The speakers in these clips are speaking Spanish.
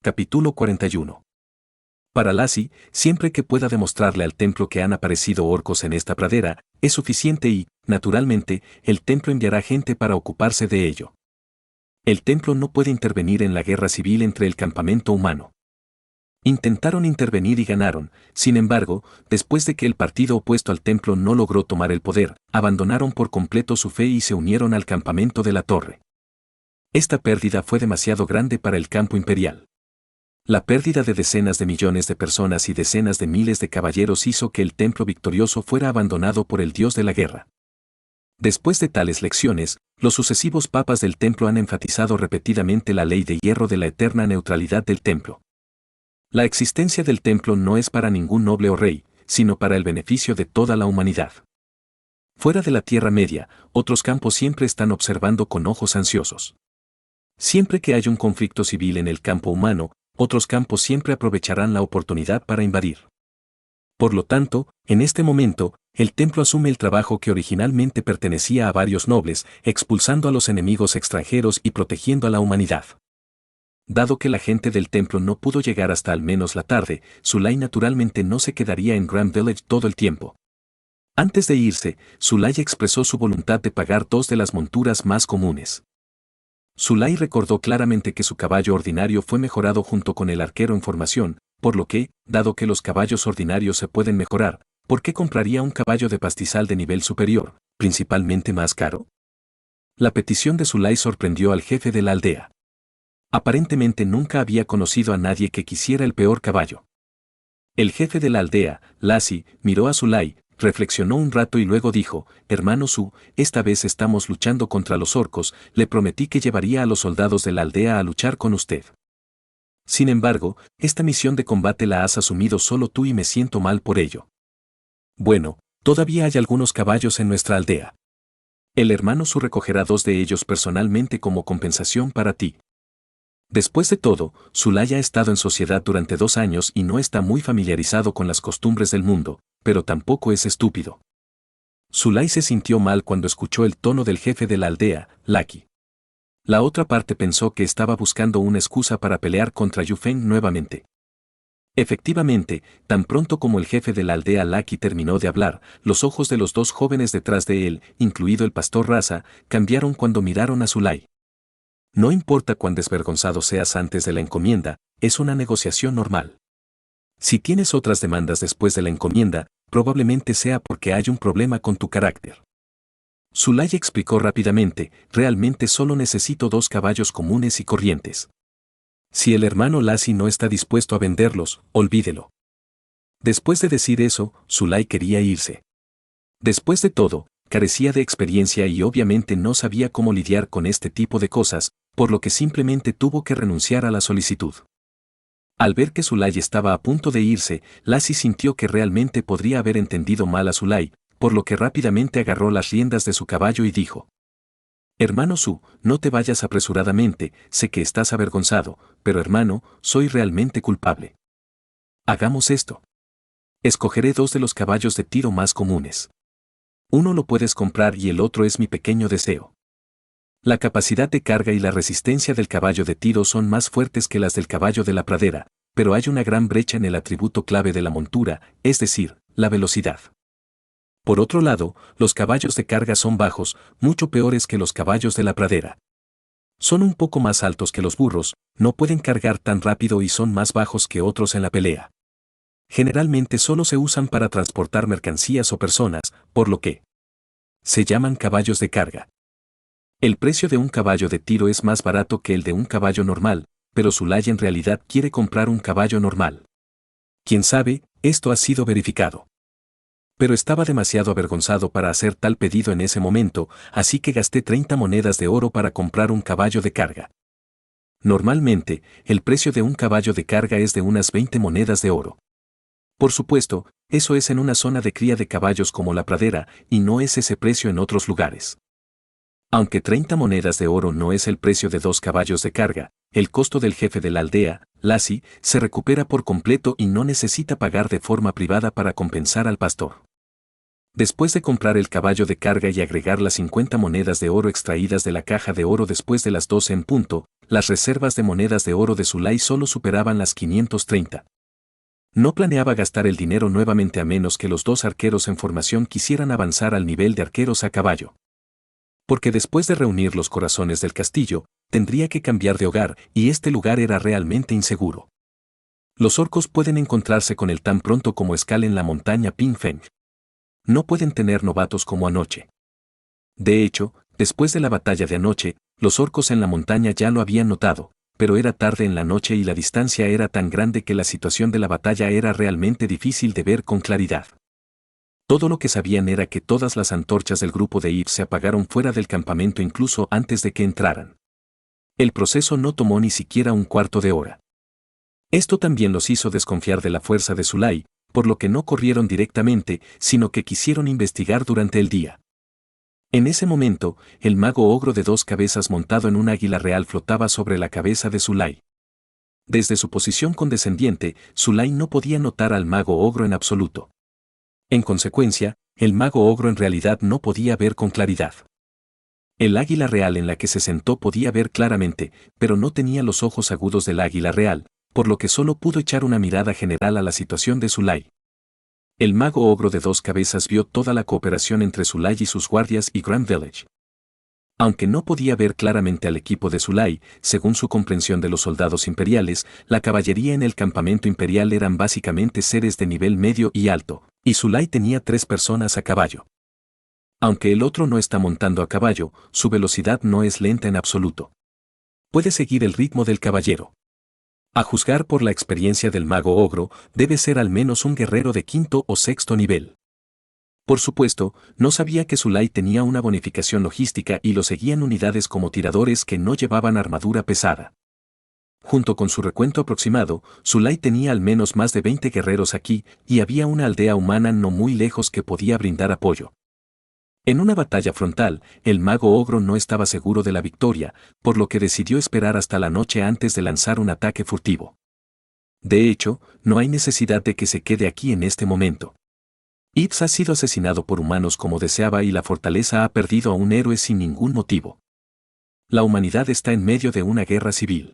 Capítulo 41. Para Lassie, siempre que pueda demostrarle al templo que han aparecido orcos en esta pradera, es suficiente y, naturalmente, el templo enviará gente para ocuparse de ello. El templo no puede intervenir en la guerra civil entre el campamento humano. Intentaron intervenir y ganaron, sin embargo, después de que el partido opuesto al templo no logró tomar el poder, abandonaron por completo su fe y se unieron al campamento de la torre. Esta pérdida fue demasiado grande para el campo imperial. La pérdida de decenas de millones de personas y decenas de miles de caballeros hizo que el templo victorioso fuera abandonado por el dios de la guerra. Después de tales lecciones, los sucesivos papas del templo han enfatizado repetidamente la ley de hierro de la eterna neutralidad del templo. La existencia del templo no es para ningún noble o rey, sino para el beneficio de toda la humanidad. Fuera de la Tierra Media, otros campos siempre están observando con ojos ansiosos. Siempre que haya un conflicto civil en el campo humano, otros campos siempre aprovecharán la oportunidad para invadir. Por lo tanto, en este momento, el templo asume el trabajo que originalmente pertenecía a varios nobles, expulsando a los enemigos extranjeros y protegiendo a la humanidad. Dado que la gente del templo no pudo llegar hasta al menos la tarde, Sulay naturalmente no se quedaría en Grand Village todo el tiempo. Antes de irse, Sulay expresó su voluntad de pagar 2 de las monturas más comunes. Sulay recordó claramente que su caballo ordinario fue mejorado junto con el arquero en formación, por lo que, dado que los caballos ordinarios se pueden mejorar, ¿por qué compraría un caballo de pastizal de nivel superior, principalmente más caro? La petición de Sulay sorprendió al jefe de la aldea. Aparentemente nunca había conocido a nadie que quisiera el peor caballo. El jefe de la aldea, Lassie, miró a Sulay, reflexionó un rato y luego dijo: «Hermano Su, esta vez estamos luchando contra los orcos, le prometí que llevaría a los soldados de la aldea a luchar con usted. Sin embargo, esta misión de combate la has asumido solo tú y me siento mal por ello. Bueno, todavía hay algunos caballos en nuestra aldea. El hermano Su recogerá 2 de ellos personalmente como compensación para ti». Después de todo, Sulay ha estado en sociedad durante 2 años y no está muy familiarizado con las costumbres del mundo, pero tampoco es estúpido. Sulay se sintió mal cuando escuchó el tono del jefe de la aldea, Laki. La otra parte pensó que estaba buscando una excusa para pelear contra Yufeng nuevamente. Efectivamente, tan pronto como el jefe de la aldea Laki terminó de hablar, los ojos de los 2 jóvenes detrás de él, incluido el pastor Raza, cambiaron cuando miraron a Sulay. No importa cuán desvergonzado seas antes de la encomienda, es una negociación normal. Si tienes otras demandas después de la encomienda, probablemente sea porque hay un problema con tu carácter. Sulay explicó rápidamente: realmente solo necesito 2 caballos comunes y corrientes. Si el hermano Lassie no está dispuesto a venderlos, olvídelo. Después de decir eso, Sulay quería irse. Después de todo, carecía de experiencia y obviamente no sabía cómo lidiar con este tipo de cosas, por lo que simplemente tuvo que renunciar a la solicitud. Al ver que Sulay estaba a punto de irse, Lassie sintió que realmente podría haber entendido mal a Sulay, por lo que rápidamente agarró las riendas de su caballo y dijo: «Hermano Su, no te vayas apresuradamente, sé que estás avergonzado, pero hermano, soy realmente culpable. Hagamos esto. Escogeré 2 de los caballos de tiro más comunes. Uno lo puedes comprar y el otro es mi pequeño deseo. La capacidad de carga y la resistencia del caballo de tiro son más fuertes que las del caballo de la pradera, pero hay una gran brecha en el atributo clave de la montura, es decir, la velocidad. Por otro lado, los caballos de carga son bajos, mucho peores que los caballos de la pradera. Son un poco más altos que los burros, no pueden cargar tan rápido y son más bajos que otros en la pelea. Generalmente solo se usan para transportar mercancías o personas, por lo que se llaman caballos de carga. El precio de un caballo de tiro es más barato que el de un caballo normal, pero Sulay en realidad quiere comprar un caballo normal. Quién sabe, esto ha sido verificado. Pero estaba demasiado avergonzado para hacer tal pedido en ese momento, así que gasté 30 monedas de oro para comprar un caballo de carga. Normalmente, el precio de un caballo de carga es de unas 20 monedas de oro. Por supuesto, eso es en una zona de cría de caballos como la pradera, y no es ese precio en otros lugares. Aunque 30 monedas de oro no es el precio de 2 caballos de carga, el costo del jefe de la aldea, Lassie, se recupera por completo y no necesita pagar de forma privada para compensar al pastor. Después de comprar el caballo de carga y agregar las 50 monedas de oro extraídas de la caja de oro después de las 12 en punto, las reservas de monedas de oro de Zulay solo superaban las 530. No planeaba gastar el dinero nuevamente a menos que los dos arqueros en formación quisieran avanzar al nivel de arqueros a caballo. Porque después de reunir los corazones del castillo, tendría que cambiar de hogar y este lugar era realmente inseguro. Los orcos pueden encontrarse con él tan pronto como escalen la montaña Pingfeng. No pueden tener novatos como anoche. De hecho, después de la batalla de anoche, los orcos en la montaña ya lo habían notado, pero era tarde en la noche y la distancia era tan grande que la situación de la batalla era realmente difícil de ver con claridad. Todo lo que sabían era que todas las antorchas del grupo de Yves se apagaron fuera del campamento incluso antes de que entraran. El proceso no tomó ni siquiera un cuarto de hora. Esto también los hizo desconfiar de la fuerza de Zulay, por lo que no corrieron directamente, sino que quisieron investigar durante el día. En ese momento, el mago ogro de 2 cabezas montado en un águila real flotaba sobre la cabeza de Zulay. Desde su posición condescendiente, Zulay no podía notar al mago ogro en absoluto. En consecuencia, el mago ogro en realidad no podía ver con claridad. El águila real en la que se sentó podía ver claramente, pero no tenía los ojos agudos del águila real, por lo que solo pudo echar una mirada general a la situación de Zulay. El mago ogro de 2 cabezas vio toda la cooperación entre Zulay y sus guardias y Grand Village. Aunque no podía ver claramente al equipo de Zulay, según su comprensión de los soldados imperiales, la caballería en el campamento imperial eran básicamente seres de nivel medio y alto, y Zulay tenía 3 personas a caballo. Aunque el otro no está montando a caballo, su velocidad no es lenta en absoluto. Puede seguir el ritmo del caballero. A juzgar por la experiencia del mago ogro, debe ser al menos un guerrero de 5º o 6º nivel. Por supuesto, no sabía que Zulay tenía una bonificación logística y lo seguían unidades como tiradores que no llevaban armadura pesada. Junto con su recuento aproximado, Zulay tenía al menos más de 20 guerreros aquí y había una aldea humana no muy lejos que podía brindar apoyo. En una batalla frontal, el mago ogro no estaba seguro de la victoria, por lo que decidió esperar hasta la noche antes de lanzar un ataque furtivo. De hecho, no hay necesidad de que se quede aquí en este momento. Yves ha sido asesinado por humanos como deseaba y la fortaleza ha perdido a un héroe sin ningún motivo. La humanidad está en medio de una guerra civil.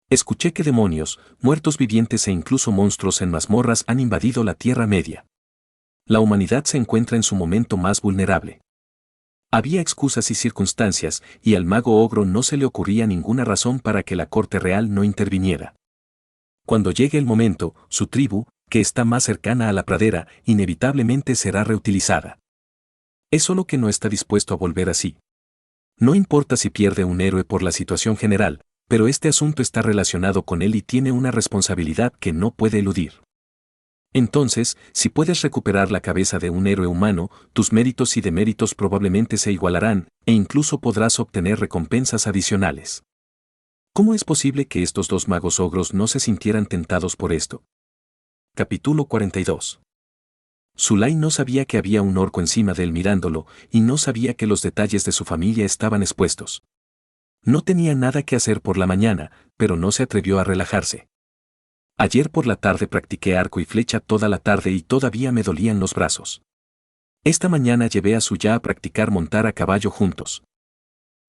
Escuché que demonios, muertos vivientes e incluso monstruos en mazmorras han invadido la Tierra Media. La humanidad se encuentra en su momento más vulnerable. Había excusas y circunstancias, y al mago ogro no se le ocurría ninguna razón para que la corte real no interviniera. Cuando llegue el momento, su tribu, que está más cercana a la pradera, inevitablemente será reutilizada. Es solo que no está dispuesto a volver así. No importa si pierde un héroe por la situación general, pero este asunto está relacionado con él y tiene una responsabilidad que no puede eludir. Entonces, si puedes recuperar la cabeza de un héroe humano, tus méritos y deméritos probablemente se igualarán, e incluso podrás obtener recompensas adicionales. ¿Cómo es posible que estos 2 magos ogros no se sintieran tentados por esto? Capítulo 42. Zulay no sabía que había un orco encima de él mirándolo, y no sabía que los detalles de su familia estaban expuestos. No tenía nada que hacer por la mañana, pero no se atrevió a relajarse. Ayer por la tarde practiqué arco y flecha toda la tarde y todavía me dolían los brazos. Esta mañana llevé a Suya a practicar montar a caballo juntos.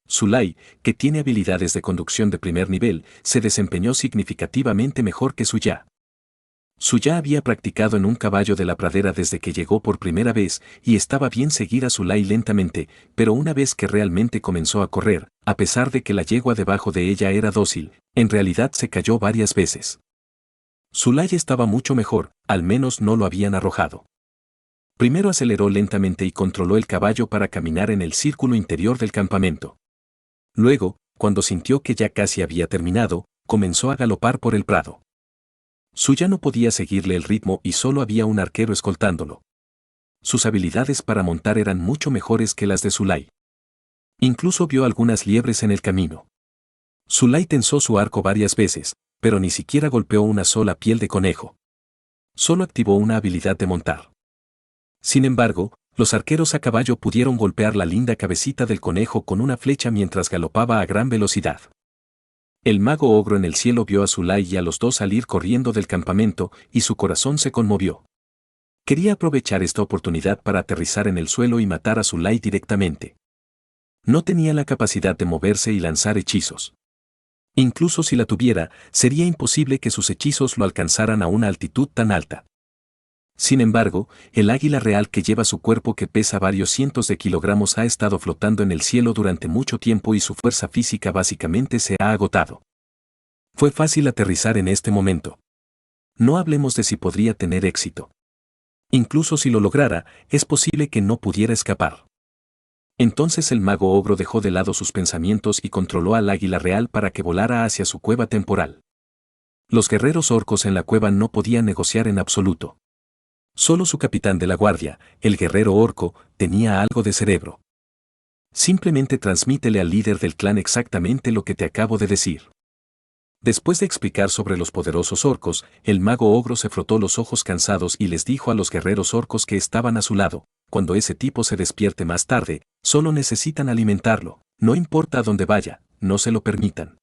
Zulay, que tiene habilidades de conducción de primer nivel, se desempeñó significativamente mejor que Suya. Suya había practicado en un caballo de la pradera desde que llegó por primera vez y estaba bien seguir a Zulay lentamente, pero una vez que realmente comenzó a correr, a pesar de que la yegua debajo de ella era dócil, en realidad se cayó varias veces. Zulay estaba mucho mejor, al menos no lo habían arrojado. Primero aceleró lentamente y controló el caballo para caminar en el círculo interior del campamento. Luego, cuando sintió que ya casi había terminado, comenzó a galopar por el prado. Suya no podía seguirle el ritmo y solo había un arquero escoltándolo. Sus habilidades para montar eran mucho mejores que las de Zulay. Incluso vio algunas liebres en el camino. Zulay tensó su arco varias veces, pero ni siquiera golpeó una sola piel de conejo. Solo activó una habilidad de montar. Sin embargo, los arqueros a caballo pudieron golpear la linda cabecita del conejo con una flecha mientras galopaba a gran velocidad. El mago ogro en el cielo vio a Zulay y a los 2 salir corriendo del campamento, y su corazón se conmovió. Quería aprovechar esta oportunidad para aterrizar en el suelo y matar a Zulay directamente. No tenía la capacidad de moverse y lanzar hechizos. Incluso si la tuviera, sería imposible que sus hechizos lo alcanzaran a una altitud tan alta. Sin embargo, el águila real que lleva su cuerpo que pesa varios cientos de kilogramos ha estado flotando en el cielo durante mucho tiempo y su fuerza física básicamente se ha agotado. Fue fácil aterrizar en este momento. No hablemos de si podría tener éxito. Incluso si lo lograra, es posible que no pudiera escapar. Entonces el mago ogro dejó de lado sus pensamientos y controló al águila real para que volara hacia su cueva temporal. Los guerreros orcos en la cueva no podían negociar en absoluto. Solo su capitán de la guardia, el guerrero orco, tenía algo de cerebro. Simplemente transmítele al líder del clan exactamente lo que te acabo de decir. Después de explicar sobre los poderosos orcos, el mago ogro se frotó los ojos cansados y les dijo a los guerreros orcos que estaban a su lado: cuando ese tipo se despierte más tarde, solo necesitan alimentarlo, no importa a dónde vaya, no se lo permitan.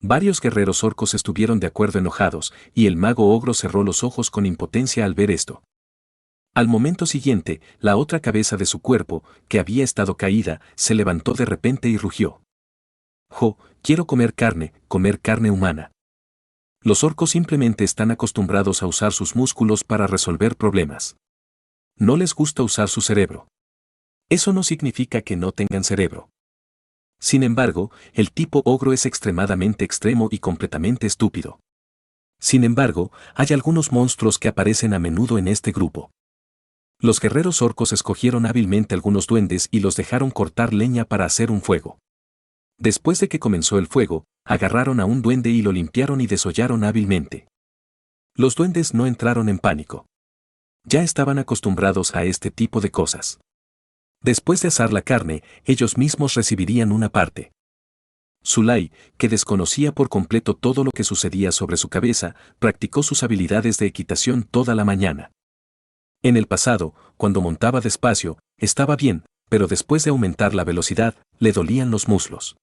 Varios guerreros orcos estuvieron de acuerdo enojados, y el mago ogro cerró los ojos con impotencia al ver esto. Al momento siguiente, la otra cabeza de su cuerpo, que había estado caída, se levantó de repente y rugió. «Jo, quiero comer carne humana». Los orcos simplemente están acostumbrados a usar sus músculos para resolver problemas. No les gusta usar su cerebro. Eso no significa que no tengan cerebro. Sin embargo, el tipo ogro es extremadamente extremo y completamente estúpido. Sin embargo, hay algunos monstruos que aparecen a menudo en este grupo. Los guerreros orcos escogieron hábilmente algunos duendes y los dejaron cortar leña para hacer un fuego. Después de que comenzó el fuego, agarraron a un duende y lo limpiaron y desollaron hábilmente. Los duendes no entraron en pánico. Ya estaban acostumbrados a este tipo de cosas. Después de asar la carne, ellos mismos recibirían una parte. Zulay, que desconocía por completo todo lo que sucedía sobre su cabeza, practicó sus habilidades de equitación toda la mañana. En el pasado, cuando montaba despacio, estaba bien, pero después de aumentar la velocidad, le dolían los muslos.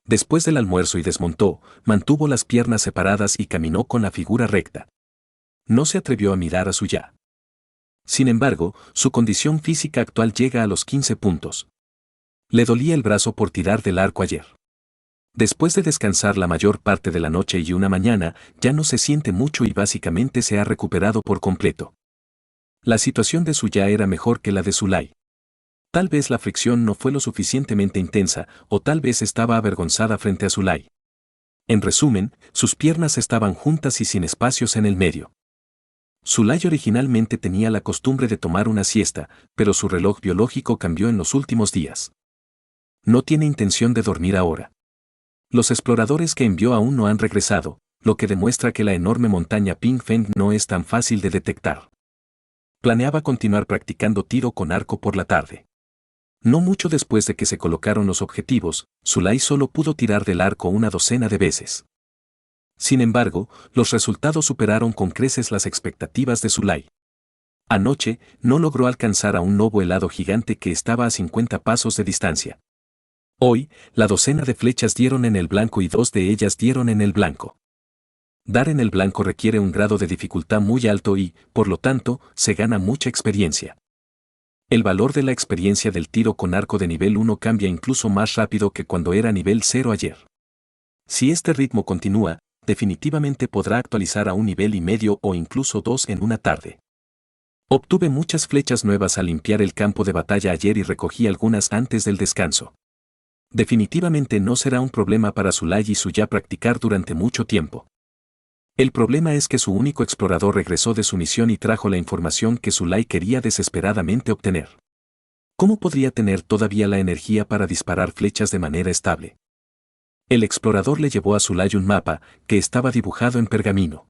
Después del almuerzo y desmontó, mantuvo las piernas separadas y caminó con la figura recta. No se atrevió a mirar a su ya. Sin embargo, su condición física actual llega a los 15 puntos. Le dolía el brazo por tirar del arco ayer. Después de descansar la mayor parte de la noche y una mañana, ya no se siente mucho y básicamente se ha recuperado por completo. La situación de Suya era mejor que la de Zulay. Tal vez la fricción no fue lo suficientemente intensa, o tal vez estaba avergonzada frente a Zulay. En resumen, sus piernas estaban juntas y sin espacios en el medio. Zulay originalmente tenía la costumbre de tomar una siesta, pero su reloj biológico cambió en los últimos días. No tiene intención de dormir ahora. Los exploradores que envió aún no han regresado, lo que demuestra que la enorme montaña Ping Feng no es tan fácil de detectar. Planeaba continuar practicando tiro con arco por la tarde. No mucho después de que se colocaron los objetivos, Zulay solo pudo tirar del arco una docena de veces. Sin embargo, los resultados superaron con creces las expectativas de Zulay. Anoche, no logró alcanzar a un lobo helado gigante que estaba a 50 pasos de distancia. Hoy, la docena de flechas dieron en el blanco y 2 de ellas dieron en el blanco. Dar en el blanco requiere un grado de dificultad muy alto y, por lo tanto, se gana mucha experiencia. El valor de la experiencia del tiro con arco de nivel 1 cambia incluso más rápido que cuando era nivel 0 ayer. Si este ritmo continúa, definitivamente podrá actualizar a un nivel y medio o incluso 2 en una tarde. Obtuve muchas flechas nuevas al limpiar el campo de batalla ayer y recogí algunas antes del descanso. Definitivamente no será un problema para Zulay y Suya practicar durante mucho tiempo. El problema es que su único explorador regresó de su misión y trajo la información que Zulay quería desesperadamente obtener. ¿Cómo podría tener todavía la energía para disparar flechas de manera estable? El explorador le llevó a Zulay un mapa, que estaba dibujado en pergamino.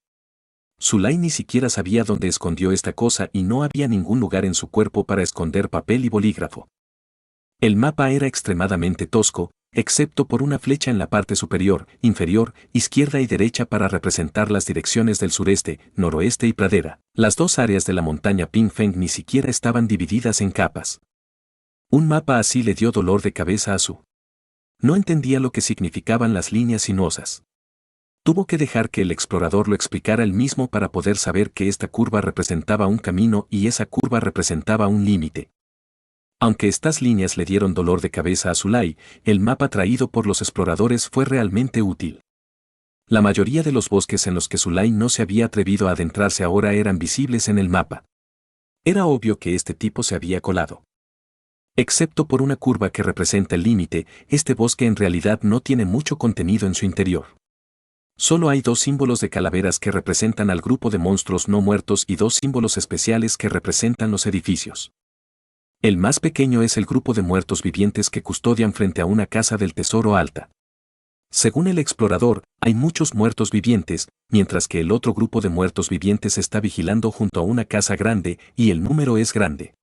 Zulay ni siquiera sabía dónde escondió esta cosa y no había ningún lugar en su cuerpo para esconder papel y bolígrafo. El mapa era extremadamente tosco, excepto por una flecha en la parte superior, inferior, izquierda y derecha para representar las direcciones del sureste, noroeste y pradera. Las 2 áreas de la montaña Ping Feng ni siquiera estaban divididas en capas. Un mapa así le dio dolor de cabeza a Su. No entendía lo que significaban las líneas sinuosas. Tuvo que dejar que el explorador lo explicara él mismo para poder saber que esta curva representaba un camino y esa curva representaba un límite. Aunque estas líneas le dieron dolor de cabeza a Zulay, el mapa traído por los exploradores fue realmente útil. La mayoría de los bosques en los que Zulay no se había atrevido a adentrarse ahora eran visibles en el mapa. Era obvio que este tipo se había colado. Excepto por una curva que representa el límite, este bosque en realidad no tiene mucho contenido en su interior. Solo hay 2 símbolos de calaveras que representan al grupo de monstruos no muertos y 2 símbolos especiales que representan los edificios. El más pequeño es el grupo de muertos vivientes que custodian frente a una casa del tesoro alta. Según el explorador, hay muchos muertos vivientes, mientras que el otro grupo de muertos vivientes está vigilando junto a una casa grande y el número es grande.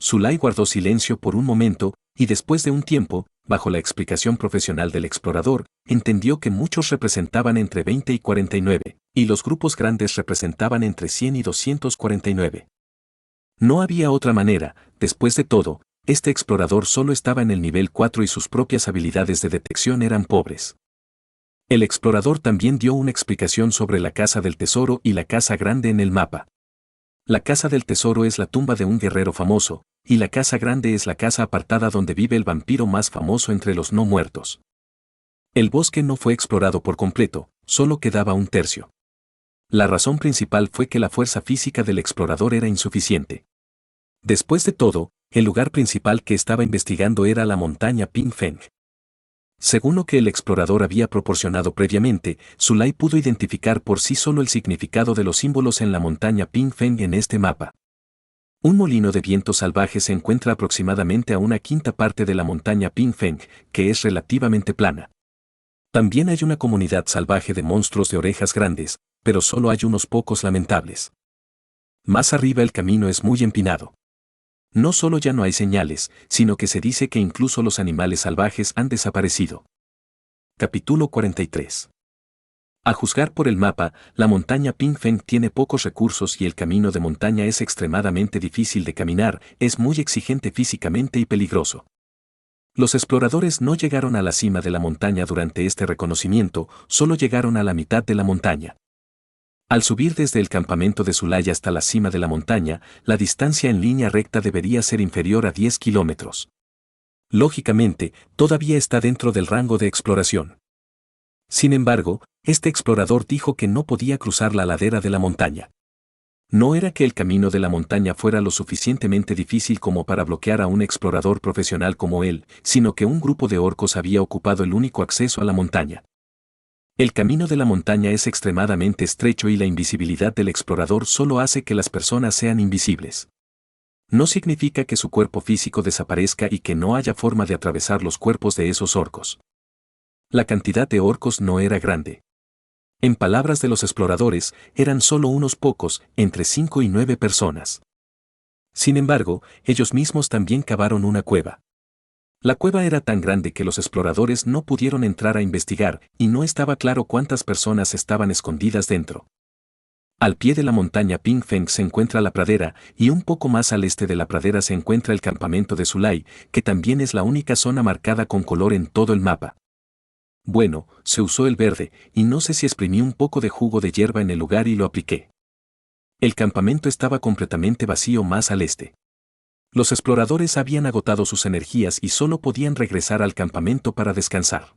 Zulay guardó silencio por un momento y después de un tiempo, bajo la explicación profesional del explorador, entendió que muchos representaban entre 20 y 49, y los grupos grandes representaban entre 100 y 249. No había otra manera, después de todo, este explorador solo estaba en el nivel 4 y sus propias habilidades de detección eran pobres. El explorador también dio una explicación sobre la casa del tesoro y la casa grande en el mapa. La casa del tesoro es la tumba de un guerrero famoso, y la casa grande es la casa apartada donde vive el vampiro más famoso entre los no muertos. El bosque no fue explorado por completo, solo quedaba un tercio. La razón principal fue que la fuerza física del explorador era insuficiente. Después de todo, el lugar principal que estaba investigando era la montaña Pingfeng. Según lo que el explorador había proporcionado previamente, Zulay pudo identificar por sí solo el significado de los símbolos en la montaña Pingfeng en este mapa. Un molino de viento salvaje se encuentra aproximadamente a una quinta parte de la montaña Pingfeng, que es relativamente plana. También hay una comunidad salvaje de monstruos de orejas grandes, pero solo hay unos pocos lamentables. Más arriba el camino es muy empinado. No solo ya no hay señales, sino que se dice que incluso los animales salvajes han desaparecido. Capítulo 43. A juzgar por el mapa, la montaña Pingfeng tiene pocos recursos y el camino de montaña es extremadamente difícil de caminar, es muy exigente físicamente y peligroso. Los exploradores no llegaron a la cima de la montaña durante este reconocimiento, solo llegaron a la mitad de la montaña. Al subir desde el campamento de Zulay hasta la cima de la montaña, la distancia en línea recta debería ser inferior a 10 kilómetros. Lógicamente, todavía está dentro del rango de exploración. Sin embargo, este explorador dijo que no podía cruzar la ladera de la montaña. No era que el camino de la montaña fuera lo suficientemente difícil como para bloquear a un explorador profesional como él, sino que un grupo de orcos había ocupado el único acceso a la montaña. El camino de la montaña es extremadamente estrecho y la invisibilidad del explorador solo hace que las personas sean invisibles. No significa que su cuerpo físico desaparezca y que no haya forma de atravesar los cuerpos de esos orcos. La cantidad de orcos no era grande. En palabras de los exploradores, eran solo unos pocos, entre 5 y 9 personas. Sin embargo, ellos mismos también cavaron una cueva. La cueva era tan grande que los exploradores no pudieron entrar a investigar, y no estaba claro cuántas personas estaban escondidas dentro. Al pie de la montaña Pingfeng se encuentra la pradera, y un poco más al este de la pradera se encuentra el campamento de Zulay, que también es la única zona marcada con color en todo el mapa. Bueno, se usó el verde, y no sé si exprimí un poco de jugo de hierba en el lugar y lo apliqué. El campamento estaba completamente vacío más al este. Los exploradores habían agotado sus energías y solo podían regresar al campamento para descansar.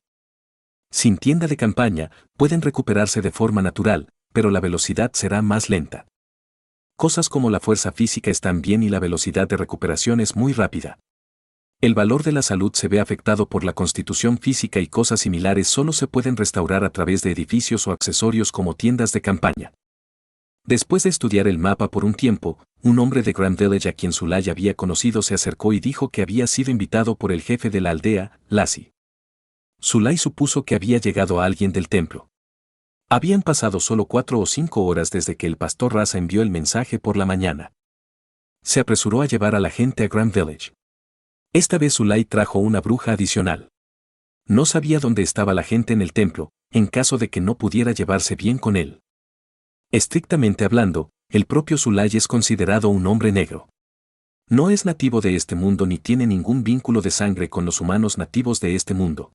Sin tienda de campaña, pueden recuperarse de forma natural, pero la velocidad será más lenta. Cosas como la fuerza física están bien y la velocidad de recuperación es muy rápida. El valor de la salud se ve afectado por la constitución física y cosas similares solo se pueden restaurar a través de edificios o accesorios como tiendas de campaña. Después de estudiar el mapa por un tiempo, un hombre de Grand Village a quien Zulay había conocido se acercó y dijo que había sido invitado por el jefe de la aldea, Lassie. Zulay supuso que había llegado alguien del templo. Habían pasado solo 4 o 5 horas desde que el pastor Raza envió el mensaje por la mañana. Se apresuró a llevar a la gente a Grand Village. Esta vez Zulay trajo una bruja adicional. No sabía dónde estaba la gente en el templo, en caso de que no pudiera llevarse bien con él. Estrictamente hablando, el propio Zulay es considerado un hombre negro. No es nativo de este mundo ni tiene ningún vínculo de sangre con los humanos nativos de este mundo.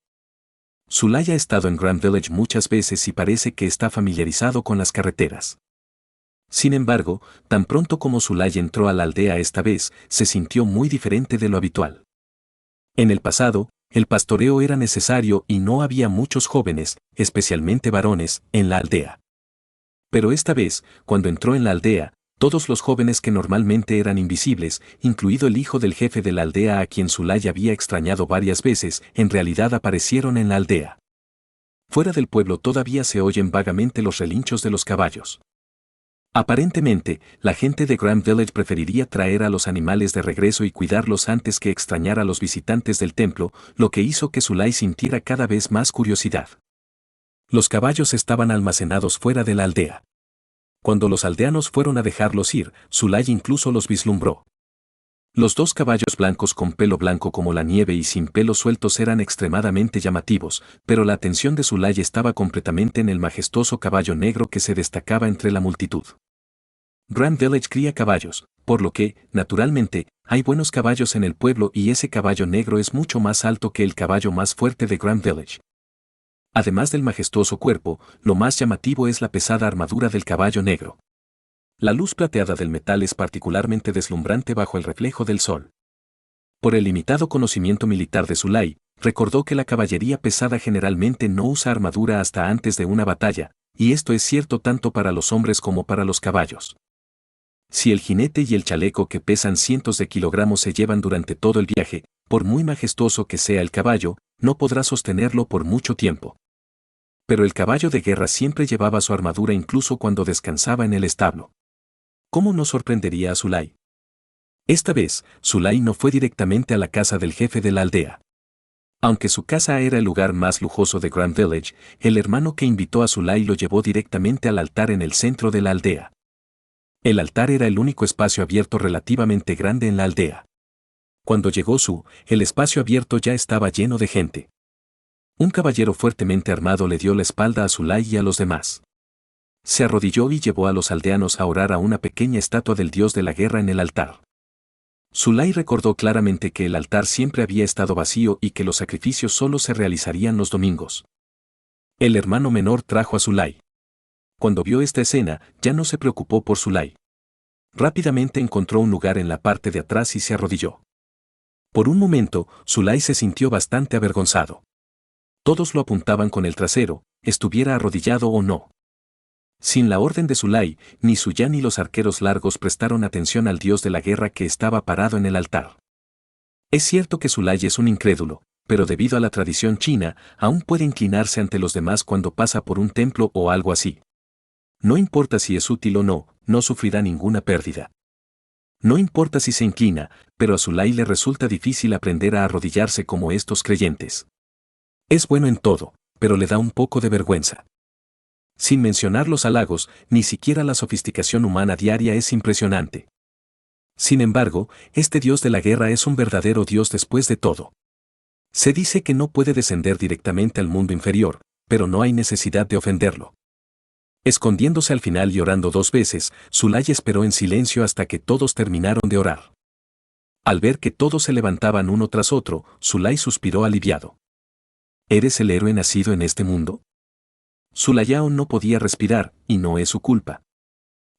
Zulay ha estado en Grand Village muchas veces y parece que está familiarizado con las carreteras. Sin embargo, tan pronto como Zulay entró a la aldea esta vez, se sintió muy diferente de lo habitual. En el pasado, el pastoreo era necesario y no había muchos jóvenes, especialmente varones, en la aldea. Pero esta vez, cuando entró en la aldea, todos los jóvenes que normalmente eran invisibles, incluido el hijo del jefe de la aldea a quien Zulay había extrañado varias veces, en realidad aparecieron en la aldea. Fuera del pueblo todavía se oyen vagamente los relinchos de los caballos. Aparentemente, la gente de Grand Village preferiría traer a los animales de regreso y cuidarlos antes que extrañar a los visitantes del templo, lo que hizo que Zulay sintiera cada vez más curiosidad. Los caballos estaban almacenados fuera de la aldea. Cuando los aldeanos fueron a dejarlos ir, Zulay incluso los vislumbró. Los dos caballos blancos con pelo blanco como la nieve y sin pelos sueltos eran extremadamente llamativos, pero la atención de Zulay estaba completamente en el majestuoso caballo negro que se destacaba entre la multitud. Grand Village cría caballos, por lo que, naturalmente, hay buenos caballos en el pueblo y ese caballo negro es mucho más alto que el caballo más fuerte de Grand Village. Además del majestuoso cuerpo, lo más llamativo es la pesada armadura del caballo negro. La luz plateada del metal es particularmente deslumbrante bajo el reflejo del sol. Por el limitado conocimiento militar de Zulay, recordó que la caballería pesada generalmente no usa armadura hasta antes de una batalla, y esto es cierto tanto para los hombres como para los caballos. Si el jinete y el chaleco que pesan cientos de kilogramos se llevan durante todo el viaje, por muy majestuoso que sea el caballo, no podrá sostenerlo por mucho tiempo. Pero el caballo de guerra siempre llevaba su armadura incluso cuando descansaba en el establo. ¿Cómo no sorprendería a Zulay? Esta vez, Zulay no fue directamente a la casa del jefe de la aldea. Aunque su casa era el lugar más lujoso de Grand Village, el hermano que invitó a Zulay lo llevó directamente al altar en el centro de la aldea. El altar era el único espacio abierto relativamente grande en la aldea. Cuando llegó el espacio abierto ya estaba lleno de gente. Un caballero fuertemente armado le dio la espalda a Zulay y a los demás. Se arrodilló y llevó a los aldeanos a orar a una pequeña estatua del dios de la guerra en el altar. Zulay recordó claramente que el altar siempre había estado vacío y que los sacrificios solo se realizarían los domingos. El hermano menor trajo a Zulay. Cuando vio esta escena, ya no se preocupó por Zulay. Rápidamente encontró un lugar en la parte de atrás y se arrodilló. Por un momento, Zulay se sintió bastante avergonzado. Todos lo apuntaban con el trasero, estuviera arrodillado o no. Sin la orden de Zulay, ni Suya ni los arqueros largos prestaron atención al dios de la guerra que estaba parado en el altar. Es cierto que Zulay es un incrédulo, pero debido a la tradición china, aún puede inclinarse ante los demás cuando pasa por un templo o algo así. No importa si es útil o no, no sufrirá ninguna pérdida. No importa si se inclina, pero a Zulay le resulta difícil aprender a arrodillarse como estos creyentes. Es bueno en todo, pero le da un poco de vergüenza. Sin mencionar los halagos, ni siquiera la sofisticación humana diaria es impresionante. Sin embargo, este dios de la guerra es un verdadero dios después de todo. Se dice que no puede descender directamente al mundo inferior, pero no hay necesidad de ofenderlo. Escondiéndose al final y orando 2 veces, Zulay esperó en silencio hasta que todos terminaron de orar. Al ver que todos se levantaban uno tras otro, Zulay suspiró aliviado. ¿Eres el héroe nacido en este mundo? Zulayao no podía respirar, y no es su culpa.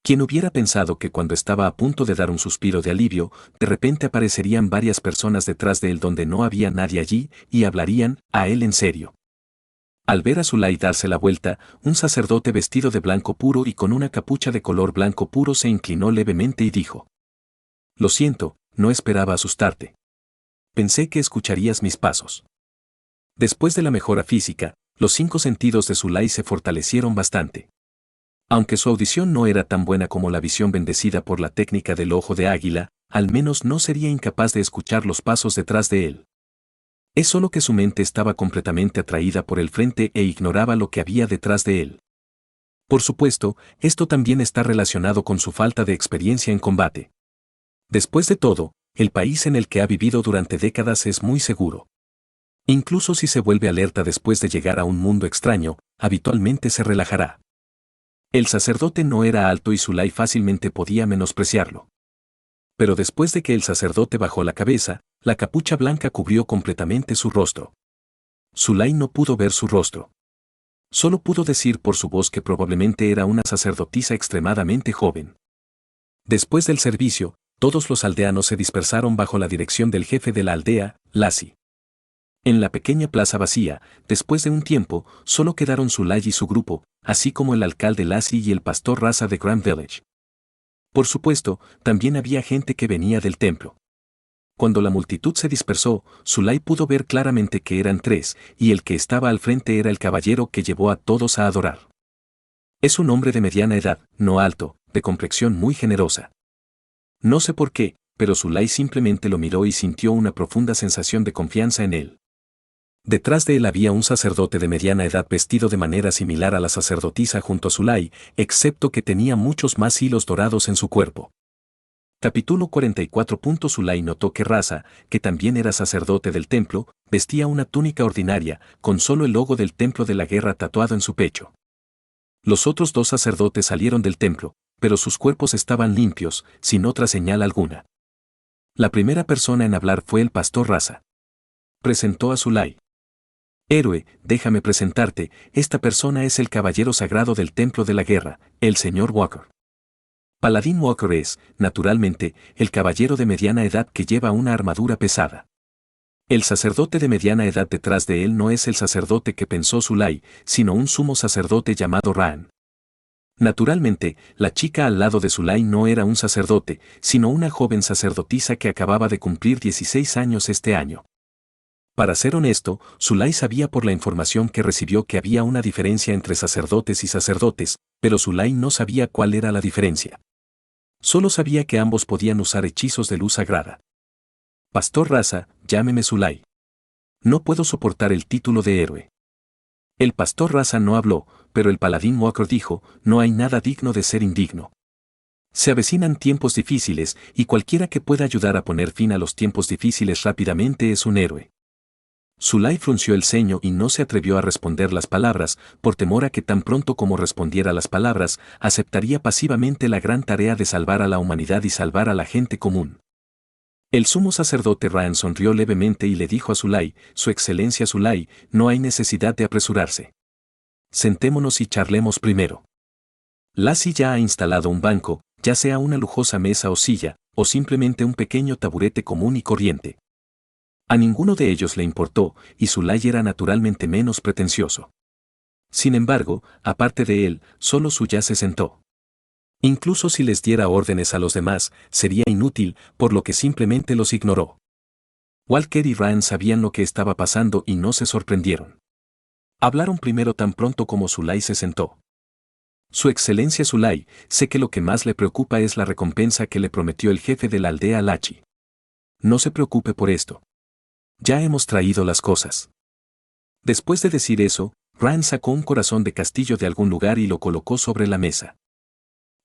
¿Quién hubiera pensado que cuando estaba a punto de dar un suspiro de alivio, de repente aparecerían varias personas detrás de él donde no había nadie allí, y hablarían a él en serio? Al ver a Zulay darse la vuelta, un sacerdote vestido de blanco puro y con una capucha de color blanco puro se inclinó levemente y dijo: Lo siento, no esperaba asustarte. Pensé que escucharías mis pasos. Después de la mejora física, los 5 sentidos de Zulay se fortalecieron bastante. Aunque su audición no era tan buena como la visión bendecida por la técnica del ojo de águila, al menos no sería incapaz de escuchar los pasos detrás de él. Es solo que su mente estaba completamente atraída por el frente e ignoraba lo que había detrás de él. Por supuesto, esto también está relacionado con su falta de experiencia en combate. Después de todo, el país en el que ha vivido durante décadas es muy seguro. Incluso si se vuelve alerta después de llegar a un mundo extraño, habitualmente se relajará. El sacerdote no era alto y Zulay fácilmente podía menospreciarlo. Pero después de que el sacerdote bajó la cabeza, la capucha blanca cubrió completamente su rostro. Zulay no pudo ver su rostro. Solo pudo decir por su voz que probablemente era una sacerdotisa extremadamente joven. Después del servicio, todos los aldeanos se dispersaron bajo la dirección del jefe de la aldea, Lassie. En la pequeña plaza vacía, después de un tiempo, solo quedaron Zulay y su grupo, así como el alcalde Lassie y el pastor Raza de Grand Village. Por supuesto, también había gente que venía del templo. Cuando la multitud se dispersó, Zulay pudo ver claramente que eran tres, y el que estaba al frente era el caballero que llevó a todos a adorar. Es un hombre de mediana edad, no alto, de complexión muy generosa. No sé por qué, pero Zulay simplemente lo miró y sintió una profunda sensación de confianza en él. Detrás de él había un sacerdote de mediana edad vestido de manera similar a la sacerdotisa junto a Zulay, excepto que tenía muchos más hilos dorados en su cuerpo. Capítulo 44. Zulay notó que Raza, que también era sacerdote del templo, vestía una túnica ordinaria, con solo el logo del templo de la guerra tatuado en su pecho. Los otros dos sacerdotes salieron del templo, pero sus cuerpos estaban limpios, sin otra señal alguna. La primera persona en hablar fue el pastor Raza. Presentó a Zulay. Héroe, déjame presentarte, esta persona es el caballero sagrado del templo de la guerra, el señor Walker. Paladín Walker es, naturalmente, el caballero de mediana edad que lleva una armadura pesada. El sacerdote de mediana edad detrás de él no es el sacerdote que pensó Zulay, sino un sumo sacerdote llamado Raan. Naturalmente, la chica al lado de Zulay no era un sacerdote, sino una joven sacerdotisa que acababa de cumplir 16 años este año. Para ser honesto, Zulay sabía por la información que recibió que había una diferencia entre sacerdotes y sacerdotes, pero Zulay no sabía cuál era la diferencia. Solo sabía que ambos podían usar hechizos de luz sagrada. Pastor Raza, llámeme Zulay. No puedo soportar el título de héroe. El pastor Raza no habló, pero el paladín Walker dijo, no hay nada digno de ser indigno. Se avecinan tiempos difíciles, y cualquiera que pueda ayudar a poner fin a los tiempos difíciles rápidamente es un héroe. Zulay frunció el ceño y no se atrevió a responder las palabras, por temor a que tan pronto como respondiera las palabras, aceptaría pasivamente la gran tarea de salvar a la humanidad y salvar a la gente común. El sumo sacerdote Raan sonrió levemente y le dijo a Zulay, Su Excelencia Zulay, no hay necesidad de apresurarse. Sentémonos y charlemos primero. Lassie ya ha instalado un banco, ya sea una lujosa mesa o silla, o simplemente un pequeño taburete común y corriente. A ninguno de ellos le importó, y Zulay era naturalmente menos pretencioso. Sin embargo, aparte de él, solo Suya se sentó. Incluso si les diera órdenes a los demás, sería inútil, por lo que simplemente los ignoró. Walker y Raan sabían lo que estaba pasando y no se sorprendieron. Hablaron primero tan pronto como Zulay se sentó. Su Excelencia Zulay, sé que lo que más le preocupa es la recompensa que le prometió el jefe de la aldea Lachi. No se preocupe por esto. Ya hemos traído las cosas. Después de decir eso, Raan sacó un corazón de castillo de algún lugar y lo colocó sobre la mesa.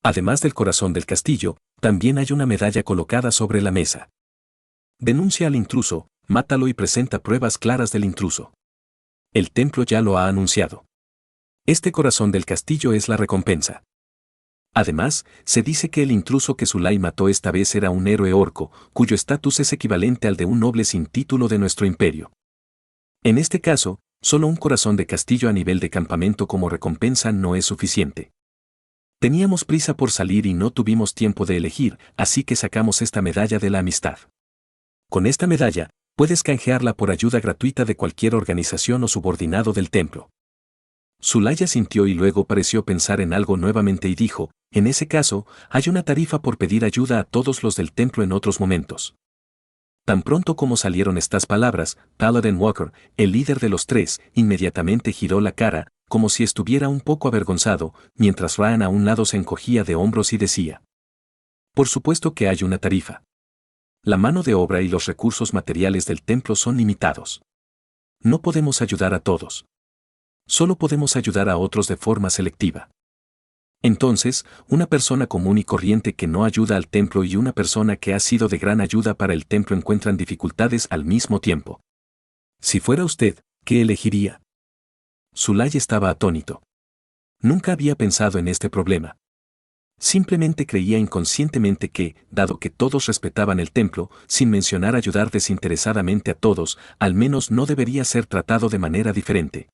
Además del corazón del castillo, también hay una medalla colocada sobre la mesa. Denuncia al intruso, mátalo y presenta pruebas claras del intruso. El templo ya lo ha anunciado. Este corazón del castillo es la recompensa. Además, se dice que el intruso que Zulay mató esta vez era un héroe orco, cuyo estatus es equivalente al de un noble sin título de nuestro imperio. En este caso, solo un corazón de castillo a nivel de campamento como recompensa no es suficiente. Teníamos prisa por salir y no tuvimos tiempo de elegir, así que sacamos esta medalla de la amistad. Con esta medalla, puedes canjearla por ayuda gratuita de cualquier organización o subordinado del templo. Zulay asintió y luego pareció pensar en algo nuevamente y dijo, en ese caso, hay una tarifa por pedir ayuda a todos los del templo en otros momentos. Tan pronto como salieron estas palabras, Paladin Walker, el líder de los tres, inmediatamente giró la cara, como si estuviera un poco avergonzado, mientras Raan a un lado se encogía de hombros y decía. Por supuesto que hay una tarifa. La mano de obra y los recursos materiales del templo son limitados. No podemos ayudar a todos. Solo podemos ayudar a otros de forma selectiva. Entonces, una persona común y corriente que no ayuda al templo y una persona que ha sido de gran ayuda para el templo encuentran dificultades al mismo tiempo. Si fuera usted, ¿qué elegiría? Zulay estaba atónito. Nunca había pensado en este problema. Simplemente creía inconscientemente que, dado que todos respetaban el templo, sin mencionar ayudar desinteresadamente a todos, al menos no debería ser tratado de manera diferente.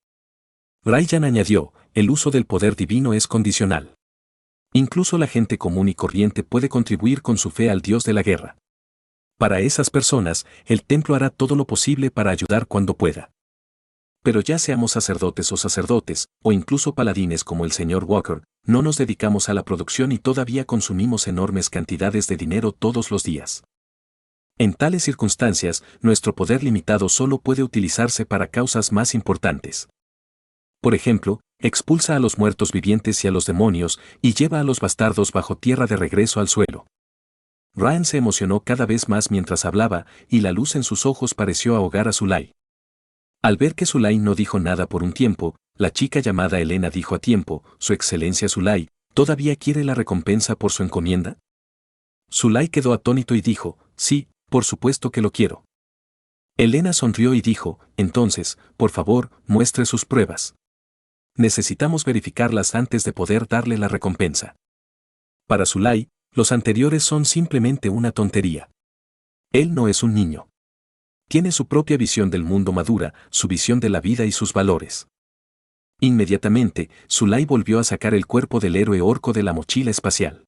Ryan añadió, el uso del poder divino es condicional. Incluso la gente común y corriente puede contribuir con su fe al Dios de la guerra. Para esas personas, el templo hará todo lo posible para ayudar cuando pueda. Pero ya seamos sacerdotes, o incluso paladines como el señor Walker, no nos dedicamos a la producción y todavía consumimos enormes cantidades de dinero todos los días. En tales circunstancias, nuestro poder limitado solo puede utilizarse para causas más importantes. Por ejemplo, expulsa a los muertos vivientes y a los demonios, y lleva a los bastardos bajo tierra de regreso al suelo. Ryan se emocionó cada vez más mientras hablaba, y la luz en sus ojos pareció ahogar a Zulay. Al ver que Zulay no dijo nada por un tiempo, la chica llamada Elena dijo a tiempo, Su Excelencia Zulay, ¿todavía quiere la recompensa por su encomienda? Zulay quedó atónito y dijo, sí, por supuesto que lo quiero. Elena sonrió y dijo, entonces, por favor, muestre sus pruebas. Necesitamos verificarlas antes de poder darle la recompensa. Para Zulay, los anteriores son simplemente una tontería. Él no es un niño. Tiene su propia visión del mundo madura, su visión de la vida y sus valores. Inmediatamente, Zulay volvió a sacar el cuerpo del héroe orco de la mochila espacial.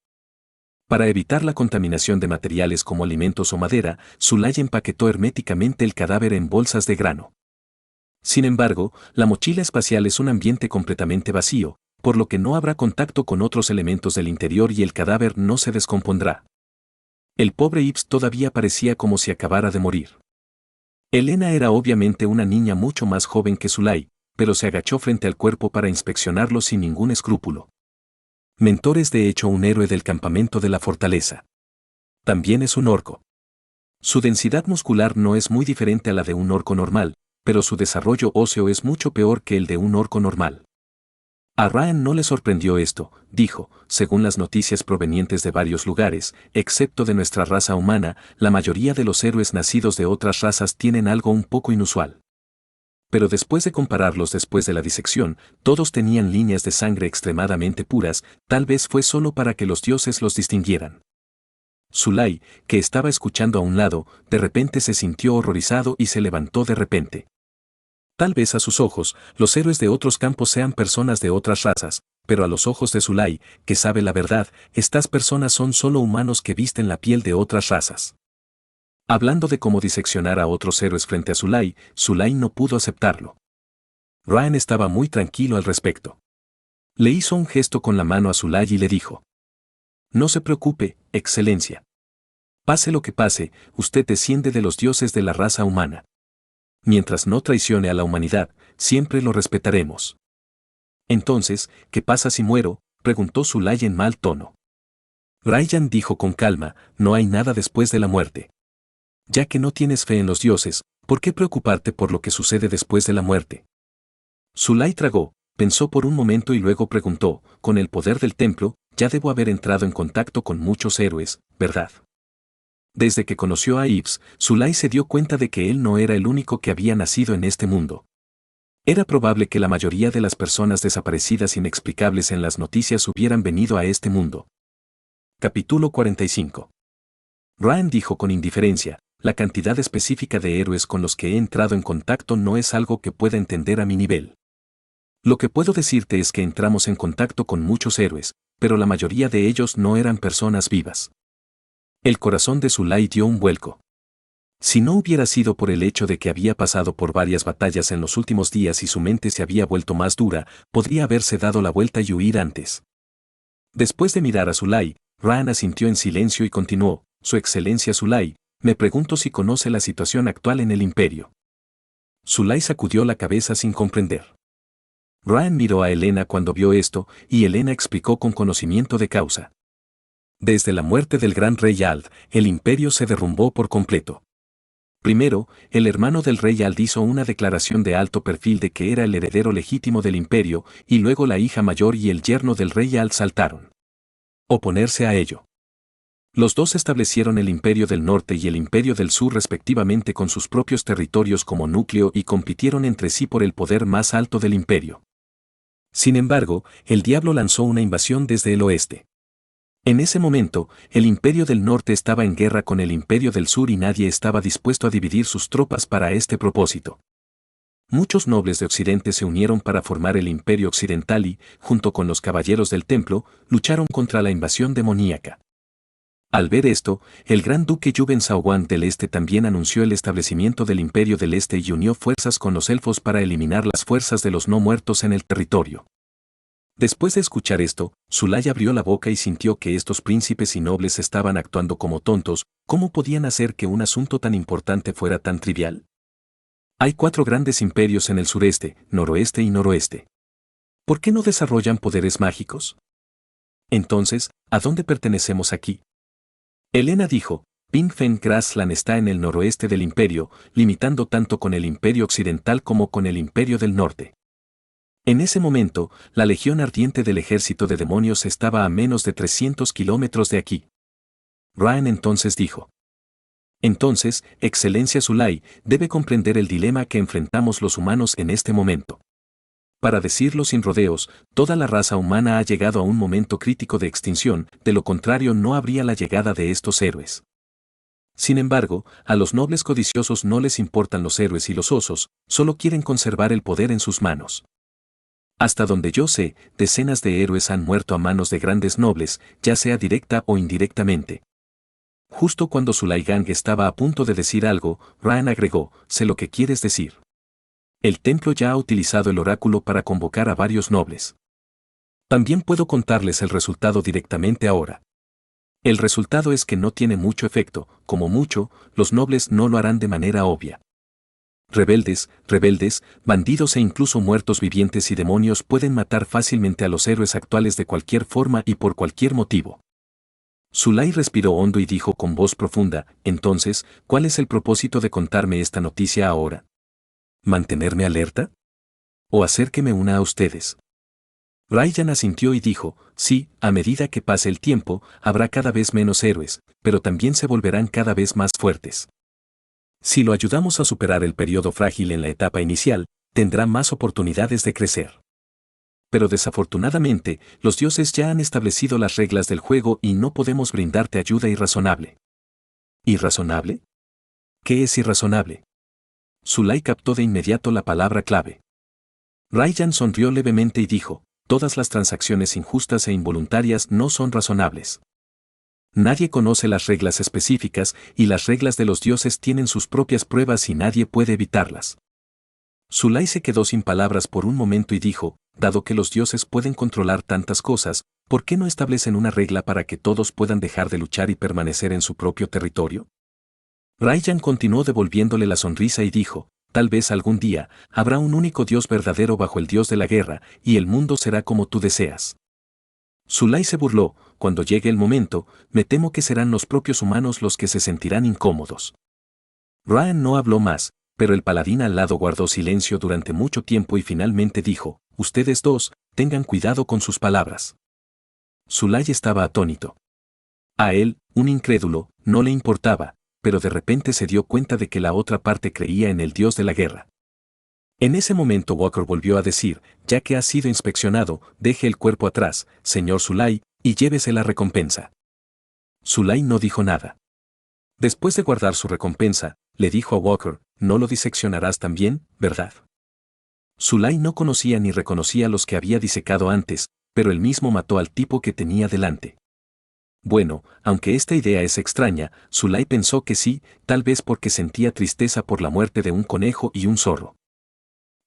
Para evitar la contaminación de materiales como alimentos o madera, Zulay empaquetó herméticamente el cadáver en bolsas de grano. Sin embargo, la mochila espacial es un ambiente completamente vacío, por lo que no habrá contacto con otros elementos del interior y el cadáver no se descompondrá. El pobre Ives todavía parecía como si acabara de morir. Elena era obviamente una niña mucho más joven que Zulay, pero se agachó frente al cuerpo para inspeccionarlo sin ningún escrúpulo. Mentor es de hecho un héroe del campamento de la fortaleza. También es un orco. Su densidad muscular no es muy diferente a la de un orco normal, pero su desarrollo óseo es mucho peor que el de un orco normal. A Ryan no le sorprendió esto, dijo, según las noticias provenientes de varios lugares, excepto de nuestra raza humana, la mayoría de los héroes nacidos de otras razas tienen algo un poco inusual. Pero después de compararlos después de la disección, todos tenían líneas de sangre extremadamente puras, tal vez fue solo para que los dioses los distinguieran. Zulay, que estaba escuchando a un lado, de repente se sintió horrorizado y se levantó de repente. Tal vez a sus ojos, los héroes de otros campos sean personas de otras razas, pero a los ojos de Zulay, que sabe la verdad, estas personas son solo humanos que visten la piel de otras razas. Hablando de cómo diseccionar a otros héroes frente a Zulay, Zulay no pudo aceptarlo. Ryan estaba muy tranquilo al respecto. Le hizo un gesto con la mano a Zulay y le dijo: No se preocupe, Excelencia. Pase lo que pase, usted desciende de los dioses de la raza humana. Mientras no traicione a la humanidad, siempre lo respetaremos. Entonces, ¿qué pasa si muero?, preguntó Zulay en mal tono. Ryan dijo con calma, no hay nada después de la muerte. Ya que no tienes fe en los dioses, ¿por qué preocuparte por lo que sucede después de la muerte? Zulay tragó, pensó por un momento y luego preguntó, con el poder del templo, ya debo haber entrado en contacto con muchos héroes, ¿verdad? Desde que conoció a Ives, Zulay se dio cuenta de que él no era el único que había nacido en este mundo. Era probable que la mayoría de las personas desaparecidas inexplicables en las noticias hubieran venido a este mundo. Capítulo 45. Ryan dijo con indiferencia, la cantidad específica de héroes con los que he entrado en contacto no es algo que pueda entender a mi nivel. Lo que puedo decirte es que entramos en contacto con muchos héroes, pero la mayoría de ellos no eran personas vivas. El corazón de Zulay dio un vuelco. Si no hubiera sido por el hecho de que había pasado por varias batallas en los últimos días y su mente se había vuelto más dura, podría haberse dado la vuelta y huir antes. Después de mirar a Zulay, Ryan asintió en silencio y continuó, Su Excelencia Zulay, me pregunto si conoce la situación actual en el Imperio. Zulay sacudió la cabeza sin comprender. Ryan miró a Elena cuando vio esto, y Elena explicó con conocimiento de causa. Desde la muerte del gran rey Ald, el imperio se derrumbó por completo. Primero, el hermano del rey Ald hizo una declaración de alto perfil de que era el heredero legítimo del imperio, y luego la hija mayor y el yerno del rey Ald saltaron oponerse a ello. Los dos establecieron el imperio del norte y el imperio del sur respectivamente con sus propios territorios como núcleo y compitieron entre sí por el poder más alto del imperio. Sin embargo, el diablo lanzó una invasión desde el oeste. En ese momento, el Imperio del Norte estaba en guerra con el Imperio del Sur y nadie estaba dispuesto a dividir sus tropas para este propósito. muchos nobles de Occidente se unieron para formar el Imperio Occidental y, junto con los caballeros del Templo, lucharon contra la invasión demoníaca. Al ver esto, el gran duque Yuben Saoguang del Este también anunció el establecimiento del Imperio del Este y unió fuerzas con los elfos para eliminar las fuerzas de los no muertos en el territorio. Después de escuchar esto, Zulay abrió la boca y sintió que estos príncipes y nobles estaban actuando como tontos. ¿Cómo podían hacer que un asunto tan importante fuera tan trivial? Hay 4 grandes imperios en el sureste, noroeste y noroeste. ¿Por qué no desarrollan poderes mágicos? Entonces, ¿a dónde pertenecemos aquí? Helena dijo, Pingfen Grassland está en el noroeste del imperio, limitando tanto con el imperio occidental como con el imperio del norte. En ese momento, la legión ardiente del ejército de demonios estaba a menos de 300 kilómetros de aquí. Ryan entonces dijo. Entonces, Excelencia Zulay, debe comprender el dilema que enfrentamos los humanos en este momento. Para decirlo sin rodeos, toda la raza humana ha llegado a un momento crítico de extinción, de lo contrario no habría la llegada de estos héroes. Sin embargo, a los nobles codiciosos no les importan los héroes y los osos, solo quieren conservar el poder en sus manos. Hasta donde yo sé, decenas de héroes han muerto a manos de grandes nobles, ya sea directa o indirectamente. Justo cuando Zulay Gang estaba a punto de decir algo, Ryan agregó, sé lo que quieres decir. El templo ya ha utilizado el oráculo para convocar a varios nobles. También puedo contarles el resultado directamente ahora. El resultado es que no tiene mucho efecto, como mucho, los nobles no lo harán de manera obvia. Rebeldes, bandidos e incluso muertos vivientes y demonios pueden matar fácilmente a los héroes actuales de cualquier forma y por cualquier motivo. Zulay respiró hondo y dijo con voz profunda, entonces, ¿cuál es el propósito de contarme esta noticia ahora? ¿Mantenerme alerta? ¿O hacer que me una a ustedes? Ryan asintió y dijo, sí, a medida que pase el tiempo, habrá cada vez menos héroes, pero también se volverán cada vez más fuertes. Si lo ayudamos a superar el periodo frágil en la etapa inicial, tendrá más oportunidades de crecer. Pero desafortunadamente, los dioses ya han establecido las reglas del juego y no podemos brindarte ayuda irrazonable. ¿Irrazonable? ¿Qué es irrazonable? Zulay captó de inmediato la palabra clave. Ryan sonrió levemente y dijo, todas las transacciones injustas e involuntarias no son razonables. Nadie conoce las reglas específicas y las reglas de los dioses tienen sus propias pruebas y nadie puede evitarlas. Zulay se quedó sin palabras por un momento y dijo, dado que los dioses pueden controlar tantas cosas, ¿por qué no establecen una regla para que todos puedan dejar de luchar y permanecer en su propio territorio? Ryan continuó devolviéndole la sonrisa y dijo, tal vez algún día, habrá un único dios verdadero bajo el dios de la guerra, y el mundo será como tú deseas. Zulay se burló, cuando llegue el momento, me temo que serán los propios humanos los que se sentirán incómodos. Ryan no habló más, pero el paladín al lado guardó silencio durante mucho tiempo y finalmente dijo, ustedes dos, tengan cuidado con sus palabras. Zulay estaba atónito. A él, un incrédulo, no le importaba, pero de repente se dio cuenta de que la otra parte creía en el dios de la guerra. En ese momento Walker volvió a decir, ya que ha sido inspeccionado, deje el cuerpo atrás, señor Zulay, y llévese la recompensa. Zulay no dijo nada. Después de guardar su recompensa, le dijo a Walker, no lo diseccionarás también, ¿verdad? Zulay no conocía ni reconocía a los que había disecado antes, pero él mismo mató al tipo que tenía delante. Bueno, aunque esta idea es extraña, Zulay pensó que sí, tal vez porque sentía tristeza por la muerte de un conejo y un zorro.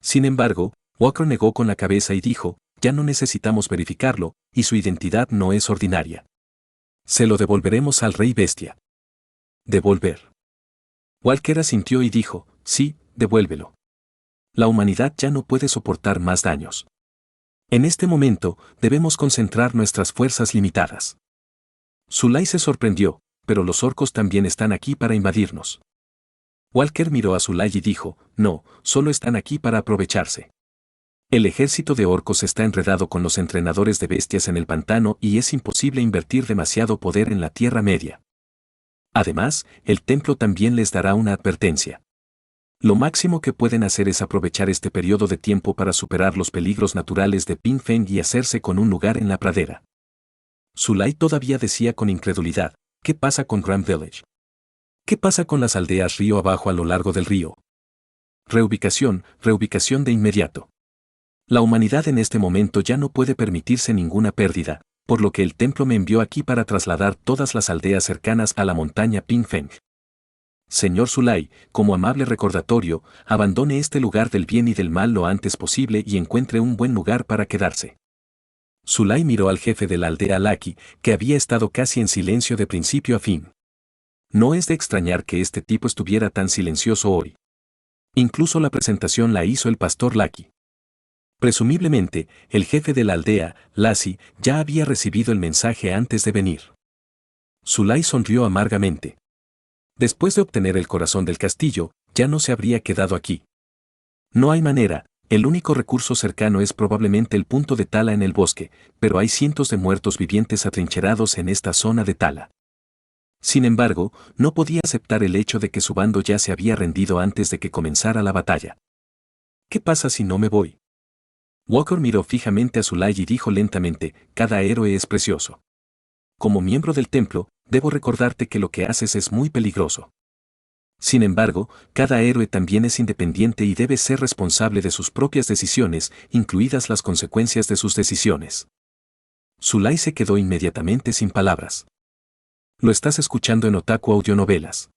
Sin embargo, Walker negó con la cabeza y dijo, ya no necesitamos verificarlo, y su identidad no es ordinaria. Se lo devolveremos al rey bestia. ¿Devolver? Walker asintió y dijo, sí, devuélvelo. La humanidad ya no puede soportar más daños. En este momento, debemos concentrar nuestras fuerzas limitadas. Zulay se sorprendió, pero los orcos también están aquí para invadirnos. Walker miró a Zulay y dijo, no, solo están aquí para aprovecharse. El ejército de orcos está enredado con los entrenadores de bestias en el pantano y es imposible invertir demasiado poder en la Tierra Media. Además, el templo también les dará una advertencia. Lo máximo que pueden hacer es aprovechar este periodo de tiempo para superar los peligros naturales de Pingfen y hacerse con un lugar en la pradera. Zulay todavía decía con incredulidad, ¿qué pasa con Grand Village? ¿Qué pasa con las aldeas río abajo a lo largo del río? Reubicación, reubicación de inmediato. La humanidad en este momento ya no puede permitirse ninguna pérdida, por lo que el templo me envió aquí para trasladar todas las aldeas cercanas a la montaña Pingfeng. Señor Zulai, como amable recordatorio, abandone este lugar del bien y del mal lo antes posible y encuentre un buen lugar para quedarse. Zulai miró al jefe de la aldea Laki, que había estado casi en silencio de principio a fin. No es de extrañar que este tipo estuviera tan silencioso hoy. Incluso la presentación la hizo el pastor Laki. Presumiblemente, el jefe de la aldea, Lassie, ya había recibido el mensaje antes de venir. Zulai sonrió amargamente. Después de obtener el corazón del castillo, ya no se habría quedado aquí. No hay manera, el único recurso cercano es probablemente el punto de tala en el bosque, pero hay cientos de muertos vivientes atrincherados en esta zona de tala. Sin embargo, no podía aceptar el hecho de que su bando ya se había rendido antes de que comenzara la batalla. ¿Qué pasa si no me voy? Walker miró fijamente a Zulai y dijo lentamente, cada héroe es precioso. Como miembro del templo, debo recordarte que lo que haces es muy peligroso. Sin embargo, cada héroe también es independiente y debe ser responsable de sus propias decisiones, incluidas las consecuencias de sus decisiones. Zulai se quedó inmediatamente sin palabras. Lo estás escuchando en Otaku Audionovelas.